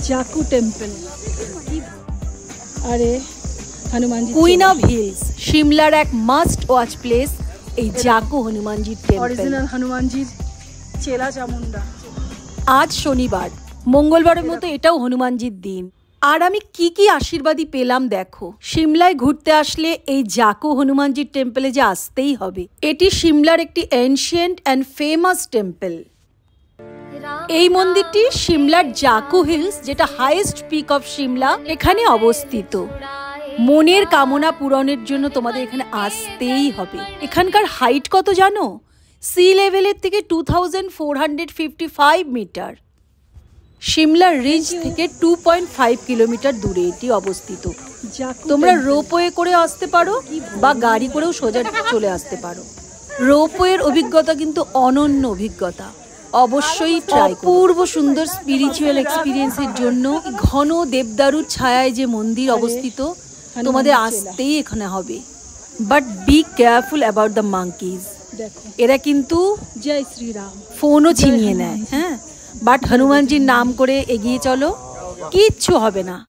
Jakhu temple. अरे Hanuman ji queen of hills শিমলার এক must watch place এই জাকু হনুমানজি টেম্পল। অরিজিনাল হনুমানজির চেলা চামুন্ডা। আজ শনিবার, মঙ্গলবারের মতো এটাও হনুমানজির দিন। আর আমি কি কি আশীর্বাদই পেলাম দেখো। সিমলায় ঘুরতে আসলে এই জাকু হনুমানজির টেম্পলে যে আসতেই হবে। এটি সিমলার একটি এনশিয়েন্ট অ্যান্ড ফেমাস টেম্পল। এই মন্দিরটি সিমলার জাকু হিলস, যেটা হাইয়েস্ট পিক অফ সিমলা, এখানে অবস্থিত। মনের কামনা পূরণের জন্য তোমাদের এখানে আসতেই হবে। এখানকার হাইট কত জানো? সি লেভেলের থেকে 2455 মিটার। সিমলা রিজ থেকে 2.5 কিলোমিটার দূরে এটি অবস্থিত। তোমরা রোপওয়ে করে আসতে পারো বা গাড়ি করেও সোজা চলে আসতে পারো। রোপওয়ের অভিজ্ঞতা কিন্তু অনন্য অভিজ্ঞতা, অবশ্যই ট্রাই করো। অপূর্ব সুন্দর স্পিরিচুয়াল এক্সপিরিয়েন্সের জন্য ঘন দেবদারুর ছায়ায় যে মন্দির অবস্থিত, তোমাদের আসতেই এখানে হবে। But be careful about the monkeys. এরা কিন্তু জয় শ্রীরাম ফোনও ছিনিয়ে নেয়। হ্যাঁ, বাট হনুমানজির নাম করে এগিয়ে চলো, কিচ্ছু হবে না।